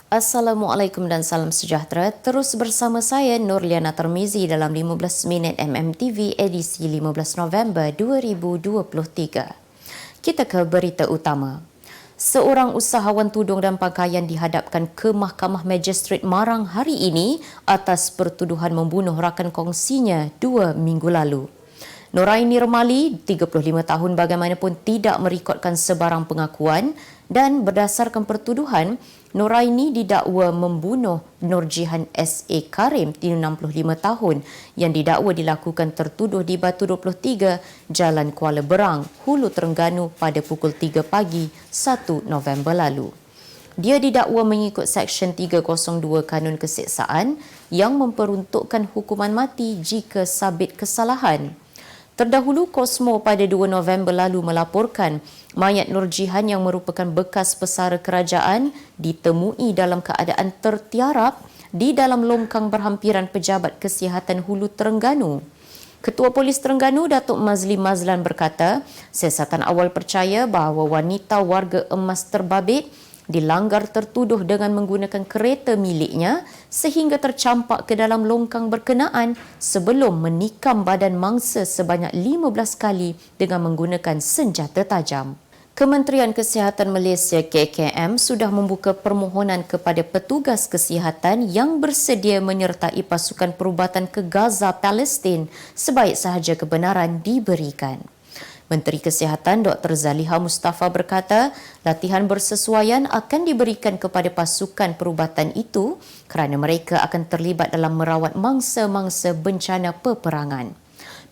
Assalamualaikum dan salam sejahtera. Terus bersama saya Nurliana Termizi dalam 15 minit MMTV edisi 15 November 2023. Kita ke berita utama. Seorang usahawan tudung dan pakaian dihadapkan ke Mahkamah Magistrate Marang hari ini atas pertuduhan membunuh rakan kongsinya 2 minggu lalu. Noraini Remali, 35 tahun bagaimanapun tidak merekodkan sebarang pengakuan dan berdasarkan pertuduhan, Noraini didakwa membunuh Nurjihan S.A. Karim, 65 tahun yang didakwa dilakukan tertuduh di Batu 23, Jalan Kuala Berang, Hulu Terengganu pada pukul 3 pagi 1 November lalu. Dia didakwa mengikut Seksyen 302 Kanun Keseksaan yang memperuntukkan hukuman mati jika sabit kesalahan. Terdahulu, Kosmo pada 2 November lalu melaporkan mayat Nurjihan yang merupakan bekas pesara kerajaan ditemui dalam keadaan tertiarap di dalam longkang berhampiran Pejabat Kesihatan Hulu Terengganu. Ketua Polis Terengganu, Datuk Mazli Mazlan berkata, siasatan awal percaya bahawa wanita warga Emas Terbabit dilanggar tertuduh dengan menggunakan kereta miliknya sehingga tercampak ke dalam longkang berkenaan sebelum menikam badan mangsa sebanyak 15 kali dengan menggunakan senjata tajam. Kementerian Kesihatan Malaysia KKM sudah membuka permohonan kepada petugas kesihatan yang bersedia menyertai pasukan perubatan ke Gaza, Palestin sebaik sahaja kebenaran diberikan. Menteri Kesihatan Dr. Zaliha Mustafa berkata, latihan bersesuaian akan diberikan kepada pasukan perubatan itu kerana mereka akan terlibat dalam merawat mangsa-mangsa bencana peperangan.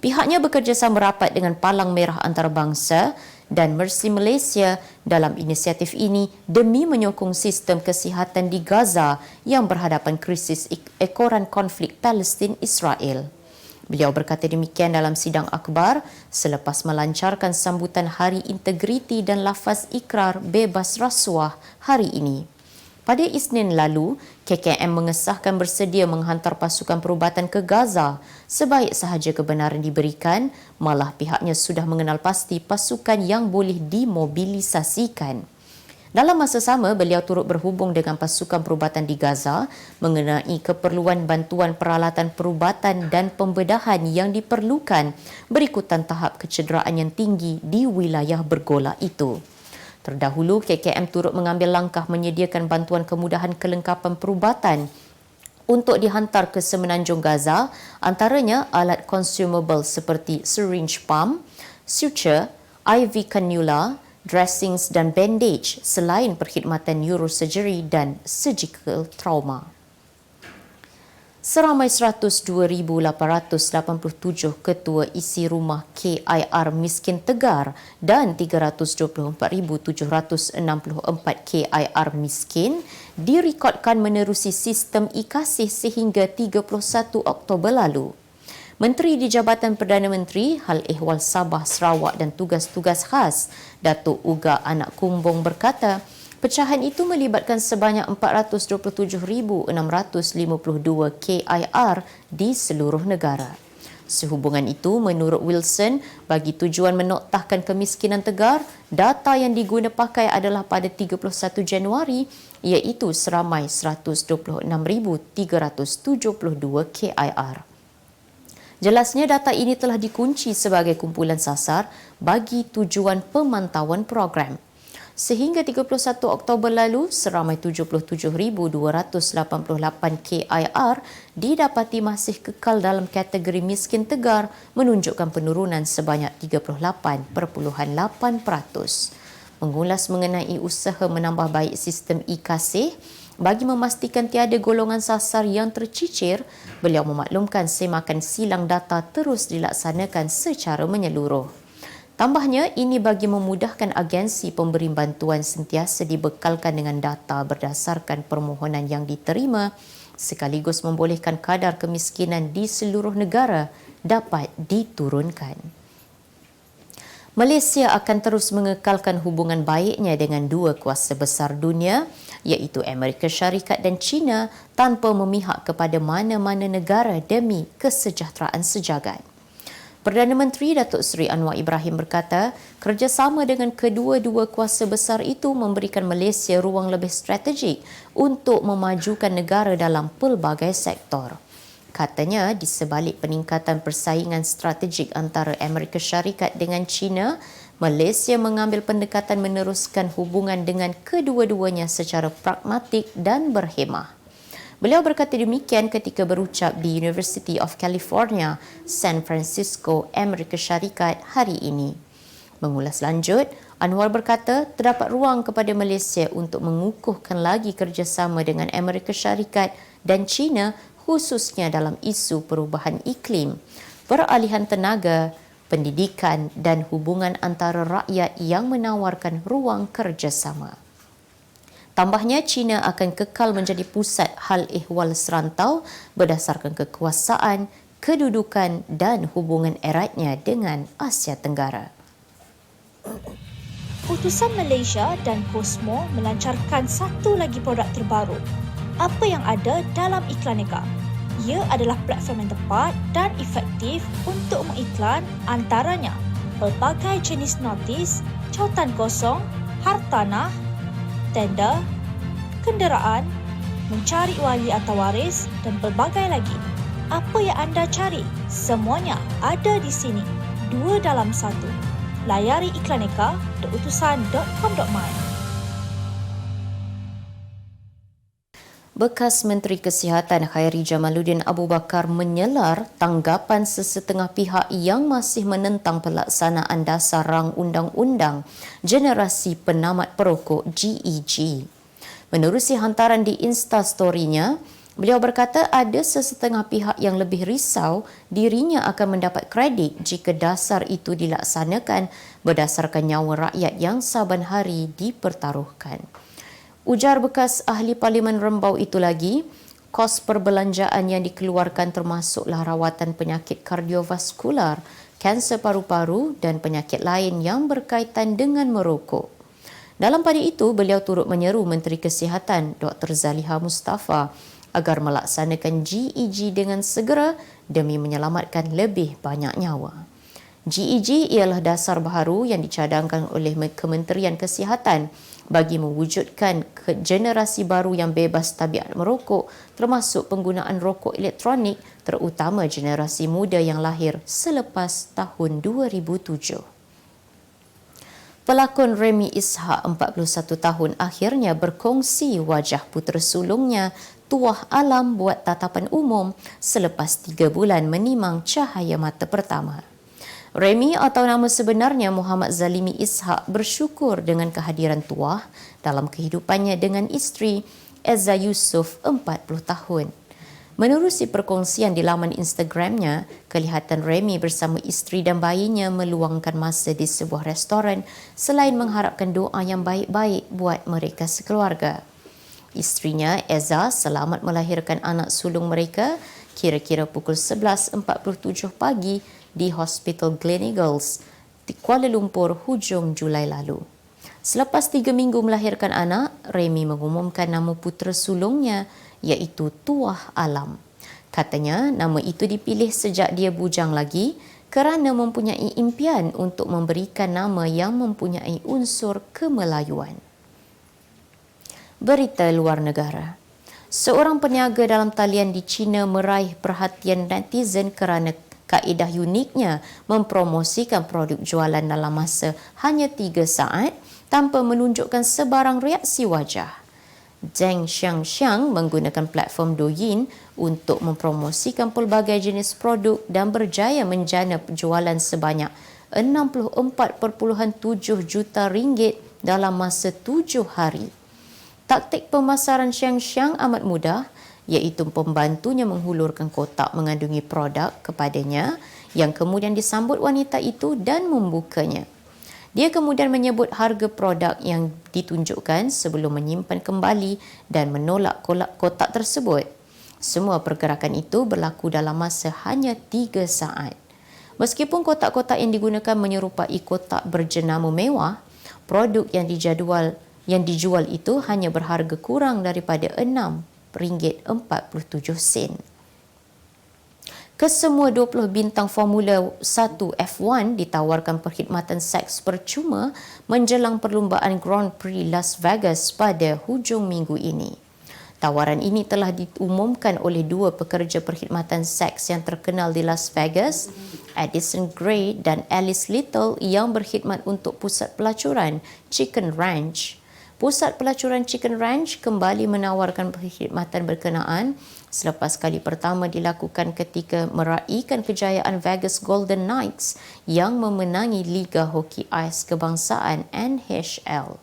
Pihaknya bekerjasama rapat dengan Palang Merah Antarabangsa dan Mercy Malaysia dalam inisiatif ini demi menyokong sistem kesihatan di Gaza yang berhadapan krisis ekoran konflik Palestin-Israel. Beliau berkata demikian dalam sidang akhbar selepas melancarkan sambutan Hari Integriti dan Lafaz Ikrar Bebas Rasuah hari ini. Pada Isnin lalu, KKM mengesahkan bersedia menghantar pasukan perubatan ke Gaza sebaik sahaja kebenaran diberikan, malah pihaknya sudah mengenal pasti pasukan yang boleh dimobilisasikan. Dalam masa sama, beliau turut berhubung dengan pasukan perubatan di Gaza mengenai keperluan bantuan peralatan perubatan dan pembedahan yang diperlukan berikutan tahap kecederaan yang tinggi di wilayah bergolak itu. Terdahulu, KKM turut mengambil langkah menyediakan bantuan kemudahan kelengkapan perubatan untuk dihantar ke Semenanjung Gaza, antaranya alat consumable seperti syringe pump, suture, IV cannula, dressings dan bandage selain perkhidmatan neurosurgery dan surgical trauma. Seramai 102,887 ketua isi rumah KIR miskin tegar dan 324,764 KIR miskin direkodkan menerusi sistem e-Kasih sehingga 31 Oktober lalu. Menteri di Jabatan Perdana Menteri, Hal Ehwal Sabah, Sarawak dan Tugas-Tugas Khas, Datuk Uga Anak Kumbong berkata, pecahan itu melibatkan sebanyak 427,652 KIR di seluruh negara. Sehubungan itu, menurut Wilson, bagi tujuan menoktahkan kemiskinan tegar, data yang diguna pakai adalah pada 31 Januari, iaitu seramai 126,372 KIR. Jelasnya data ini telah dikunci sebagai kumpulan sasar bagi tujuan pemantauan program. Sehingga 31 Oktober lalu, seramai 77,288 KIR didapati masih kekal dalam kategori miskin tegar menunjukkan penurunan sebanyak 38.8%. Mengulas mengenai usaha menambah baik sistem e-Kasih, bagi memastikan tiada golongan sasar yang tercicir, beliau memaklumkan semakan silang data terus dilaksanakan secara menyeluruh. Tambahnya, ini bagi memudahkan agensi pemberi bantuan sentiasa dibekalkan dengan data berdasarkan permohonan yang diterima sekaligus membolehkan kadar kemiskinan di seluruh negara dapat diturunkan. Malaysia akan terus mengekalkan hubungan baiknya dengan dua kuasa besar dunia, iaitu Amerika Syarikat dan China, tanpa memihak kepada mana-mana negara demi kesejahteraan sejagat. Perdana Menteri Datuk Seri Anwar Ibrahim berkata, kerjasama dengan kedua-dua kuasa besar itu memberikan Malaysia ruang lebih strategik untuk memajukan negara dalam pelbagai sektor. Katanya, di sebalik peningkatan persaingan strategik antara Amerika Syarikat dengan China, Malaysia mengambil pendekatan meneruskan hubungan dengan kedua-duanya secara pragmatik dan berhemah. Beliau berkata demikian ketika berucap di University of California, San Francisco, Amerika Syarikat hari ini. Mengulas lanjut, Anwar berkata terdapat ruang kepada Malaysia untuk mengukuhkan lagi kerjasama dengan Amerika Syarikat dan China khususnya dalam isu perubahan iklim, peralihan tenaga, pendidikan dan hubungan antara rakyat yang menawarkan ruang kerjasama. Tambahnya, China akan kekal menjadi pusat hal ehwal serantau berdasarkan kekuasaan, kedudukan dan hubungan eratnya dengan Asia Tenggara. Utusan Malaysia dan Cosmo melancarkan satu lagi produk terbaru. Apa yang ada dalam Iklaneka? Ia adalah platform yang tepat dan efektif untuk mengiklan antaranya pelbagai jenis notis, cautan kosong, hartanah, tender, kenderaan, mencari wali atau waris dan pelbagai lagi. Apa yang anda cari? Semuanya ada di sini. 2 dalam 1. Layari iklaneka.utusan.com.my. Bekas Menteri Kesihatan Khairi Jamaluddin Abu Bakar menyelar tanggapan sesetengah pihak yang masih menentang pelaksanaan dasar rang undang-undang generasi penamat perokok GEG. Menerusi hantaran di Instastory-nya, beliau berkata ada sesetengah pihak yang lebih risau dirinya akan mendapat kredit jika dasar itu dilaksanakan berdasarkan nyawa rakyat yang saban hari dipertaruhkan. Ujar bekas ahli Parlimen Rembau itu lagi, kos perbelanjaan yang dikeluarkan termasuklah rawatan penyakit kardiovaskular, kanser paru-paru dan penyakit lain yang berkaitan dengan merokok. Dalam pada itu, beliau turut menyeru Menteri Kesihatan Dr. Zaliha Mustafa agar melaksanakan GEG dengan segera demi menyelamatkan lebih banyak nyawa. GEG ialah dasar baharu yang dicadangkan oleh Kementerian Kesihatan bagi mewujudkan generasi baru yang bebas tabiat merokok, termasuk penggunaan rokok elektronik, terutama generasi muda yang lahir selepas tahun 2007. Pelakon Remy Ishak, 41 tahun, akhirnya berkongsi wajah putera sulungnya Tuah Alam buat tatapan umum selepas 3 bulan menimang cahaya mata pertama. Remy atau nama sebenarnya Muhammad Zalimi Ishak bersyukur dengan kehadiran Tuah dalam kehidupannya dengan isteri Eza Yusof, 40 tahun. Menerusi perkongsian di laman Instagramnya, kelihatan Remy bersama isteri dan bayinya meluangkan masa di sebuah restoran selain mengharapkan doa yang baik-baik buat mereka sekeluarga. Isterinya Eza selamat melahirkan anak sulung mereka kira-kira pukul 11.47 pagi di Hospital Gleneagles di Kuala Lumpur hujung Julai lalu. Selepas 3 minggu melahirkan anak, Remy mengumumkan nama putera sulungnya iaitu Tuah Alam. Katanya nama itu dipilih sejak dia bujang lagi kerana mempunyai impian untuk memberikan nama yang mempunyai unsur kemelayuan. Berita luar negara. Seorang peniaga dalam talian di China meraih perhatian netizen kerana kaedah uniknya mempromosikan produk jualan dalam masa hanya 3 saat tanpa menunjukkan sebarang reaksi wajah. Zheng Xiangxiang menggunakan platform Douyin untuk mempromosikan pelbagai jenis produk dan berjaya menjana penjualan sebanyak 64.7 juta ringgit dalam masa 7 hari. Taktik pemasaran Xiangxiang amat mudah, iaitu pembantunya menghulurkan kotak mengandungi produk kepadanya yang kemudian disambut wanita itu dan membukanya. Dia kemudian menyebut harga produk yang ditunjukkan sebelum menyimpan kembali dan menolak kotak tersebut. Semua pergerakan itu berlaku dalam masa hanya 3 saat. Meskipun kotak-kotak yang digunakan menyerupai kotak berjenama mewah, produk yang dijual itu hanya berharga kurang daripada RM6.47. Kesemua 20 bintang Formula 1 F1 ditawarkan perkhidmatan seks percuma menjelang perlumbaan Grand Prix Las Vegas pada hujung minggu ini. Tawaran ini telah diumumkan oleh dua pekerja perkhidmatan seks yang terkenal di Las Vegas, Addison Gray dan Alice Little, yang berkhidmat untuk pusat pelacuran Chicken Ranch. Pusat pelacuran Chicken Ranch kembali menawarkan perkhidmatan berkenaan selepas kali pertama dilakukan ketika meraihkan kejayaan Vegas Golden Knights yang memenangi Liga Hoki Ais Kebangsaan NHL.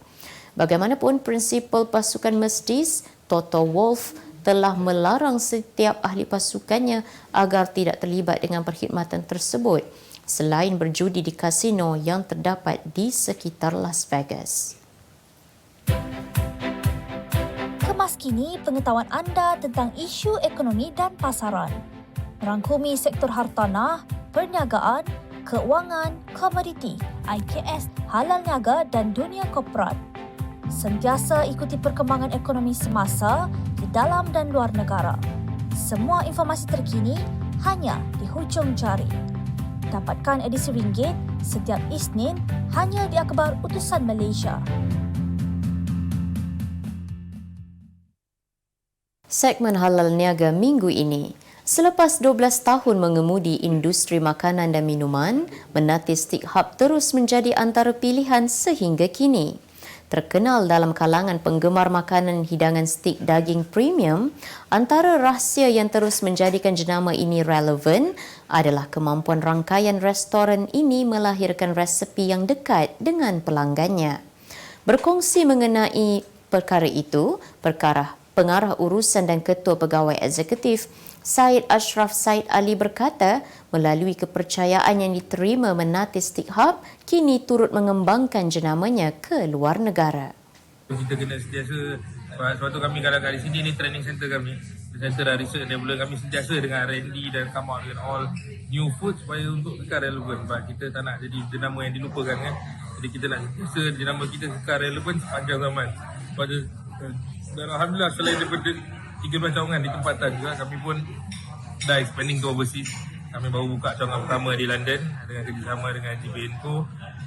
Bagaimanapun, prinsipal pasukan Mestis, Toto Wolff, telah melarang setiap ahli pasukannya agar tidak terlibat dengan perkhidmatan tersebut selain berjudi di kasino yang terdapat di sekitar Las Vegas. Kemas kini pengetahuan anda tentang isu ekonomi dan pasaran. Merangkumi sektor hartanah, perniagaan, keuangan, komoditi, IKS, halal niaga dan dunia korporat. Sentiasa ikuti perkembangan ekonomi semasa di dalam dan luar negara. Semua informasi terkini hanya di hujung jari. Dapatkan edisi ringgit setiap Isnin hanya di Akhbar Utusan Malaysia. Segmen Halal Niaga minggu ini. Selepas 12 tahun mengemudi industri makanan dan minuman, Menati Steak Hub terus menjadi antara pilihan sehingga kini. Terkenal dalam kalangan penggemar makanan hidangan steak daging premium, antara rahsia yang terus menjadikan jenama ini relevan adalah kemampuan rangkaian restoran ini melahirkan resepi yang dekat dengan pelanggannya. Berkongsi mengenai perkara itu, Pengarah Urusan dan Ketua Pegawai Eksekutif Syed Ashraf Said Ali berkata, melalui kepercayaan yang diterima Menati Steak Hub, kini turut mengembangkan jenamanya ke luar negara. Kita kena sentiasa, sebab tu kami kadang-kadang di sini ni training center kami, center research enabler kami sentiasa dengan R&D dan come out dengan all new food supaya untuk kekal relevan. Sebab kita tak nak jadi jenama yang dilupakan kan. Jadi kita nak sentiasa jenama kita kekal relevan sepanjang zaman. Dan Alhamdulillah, selain daripada 13 cawangan di tempatan juga, kami pun dah expanding to overseas. Kami baru buka cawangan pertama di London dengan kerjasama dengan JBNCO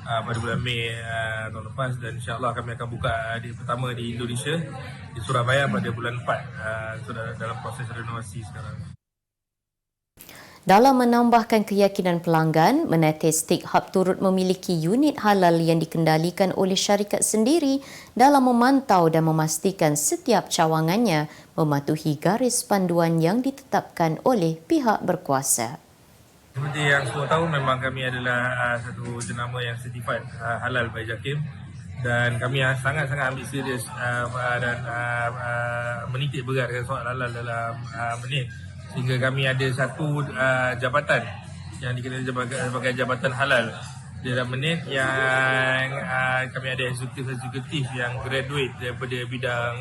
pada bulan Mei tahun lepas, dan insyaAllah kami akan buka di pertama di Indonesia, di Surabaya pada bulan 4. Sudah dalam proses renovasi sekarang. Dalam menambahkan keyakinan pelanggan, Menati Steak Hub turut memiliki unit halal yang dikendalikan oleh syarikat sendiri dalam memantau dan memastikan setiap cawangannya mematuhi garis panduan yang ditetapkan oleh pihak berkuasa. Seperti yang semua tahu, memang kami adalah satu jenama yang certified halal by JAKIM, dan kami sangat-sangat ambil serius dan menitik beratkan soal halal dalam Menit. Sehingga kami ada satu jabatan yang dikenali sebagai jabatan halal di dalam Menit, yang kami ada eksekutif yang graduate daripada bidang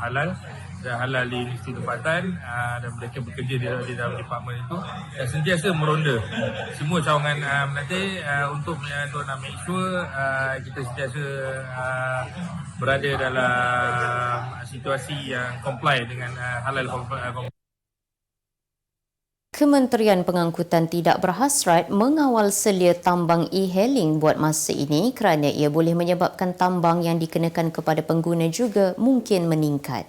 halal di Universiti Tempatan, dan mereka bekerja di dalam departmen itu dan sentiasa meronda semua cawangan Menati untuk nak make sure kita sentiasa berada dalam situasi yang comply dengan halal. Kementerian Pengangkutan Tidak Berhasrat mengawal selia tambang e-hailing buat masa ini kerana ia boleh menyebabkan tambang yang dikenakan kepada pengguna juga mungkin meningkat.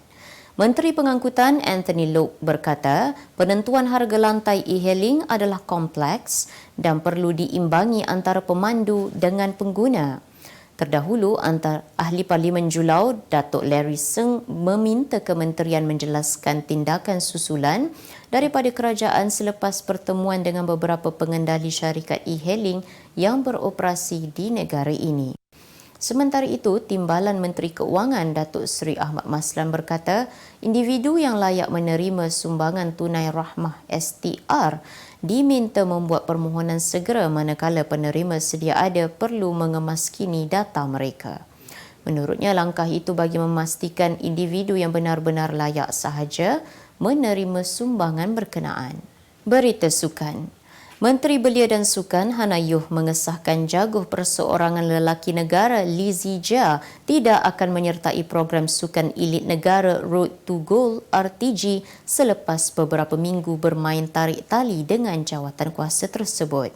Menteri Pengangkutan Anthony Loke berkata, penentuan harga lantai e-hailing adalah kompleks dan perlu diimbangi antara pemandu dengan pengguna. Terdahulu, antara Ahli Parlimen Julau, Datuk Larry Seng, meminta kementerian menjelaskan tindakan susulan daripada kerajaan selepas pertemuan dengan beberapa pengendali syarikat e-hailing yang beroperasi di negara ini. Sementara itu, Timbalan Menteri Keuangan Datuk Seri Ahmad Maslan berkata, individu yang layak menerima sumbangan tunai rahmah STR diminta membuat permohonan segera manakala penerima sedia ada perlu mengemaskini data mereka. Menurutnya, langkah itu bagi memastikan individu yang benar-benar layak sahaja menerima sumbangan berkenaan. Berita sukan. Menteri Belia dan Sukan Hana Yuh mengesahkan jaguh perseorangan lelaki negara Lee Zijia tidak akan menyertai program sukan elit negara Road to Gold RTG selepas beberapa minggu bermain tarik tali dengan jawatan kuasa tersebut.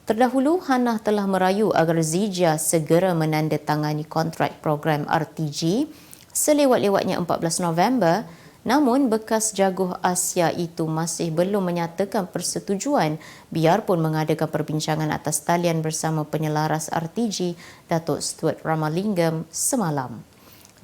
Terdahulu, Hana telah merayu agar Zijia segera menandatangani kontrak program RTG selewat-lewatnya 14 November. Namun, bekas jaguh Asia itu masih belum menyatakan persetujuan biarpun mengadakan perbincangan atas talian bersama penyelaras RTG Datuk Stuart Ramalingam semalam.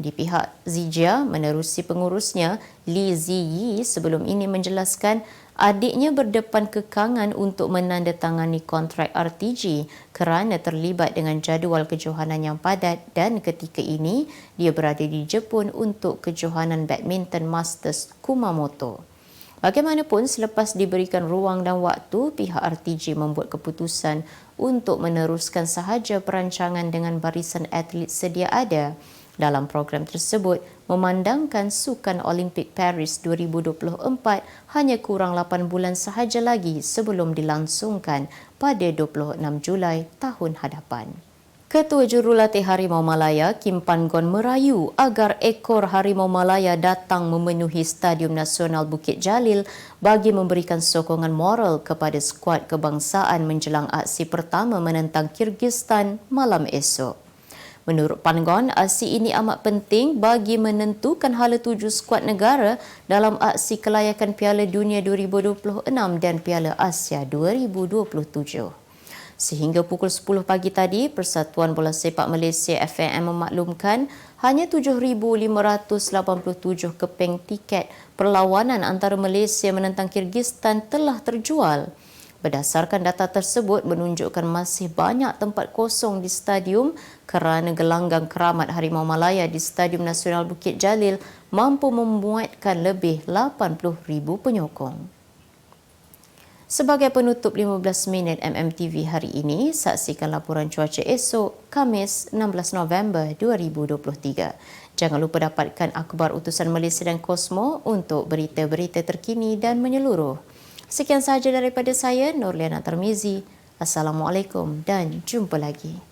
Di pihak Zijia, menerusi pengurusnya Lee Ziyi sebelum ini menjelaskan adiknya berdepan kekangan untuk menandatangani kontrak RTG kerana terlibat dengan jadual kejohanan yang padat dan ketika ini dia berada di Jepun untuk kejohanan badminton Masters Kumamoto. Bagaimanapun, selepas diberikan ruang dan waktu, pihak RTG membuat keputusan untuk meneruskan sahaja perancangan dengan barisan atlet sedia ada. Dalam program tersebut, memandangkan Sukan Olimpik Paris 2024 hanya kurang 8 bulan sahaja lagi sebelum dilangsungkan pada 26 Julai tahun hadapan. Ketua Jurulatih Harimau Malaya, Kim Pan-gon merayu agar ekor Harimau Malaya datang memenuhi Stadium Nasional Bukit Jalil bagi memberikan sokongan moral kepada skuad kebangsaan menjelang aksi pertama menentang Kyrgyzstan malam esok. Menurut Pan-gon, aksi ini amat penting bagi menentukan hala tuju skuad negara dalam aksi kelayakan Piala Dunia 2026 dan Piala Asia 2027. Sehingga pukul 10 pagi tadi, Persatuan Bola Sepak Malaysia FAM memaklumkan hanya 7,587 keping tiket perlawanan antara Malaysia menentang Kyrgyzstan telah terjual. Berdasarkan data tersebut menunjukkan masih banyak tempat kosong di stadium kerana gelanggang keramat Harimau Malaya di Stadium Nasional Bukit Jalil mampu memuatkan lebih 80,000 penyokong. Sebagai penutup 15 minit MMTV hari ini, saksikan laporan cuaca esok, Khamis 16 November 2023. Jangan lupa dapatkan akhbar utusan Malaysia dan Kosmo untuk berita-berita terkini dan menyeluruh. Sekian sahaja daripada saya, Nurliana Tarmizi. Assalamualaikum dan jumpa lagi.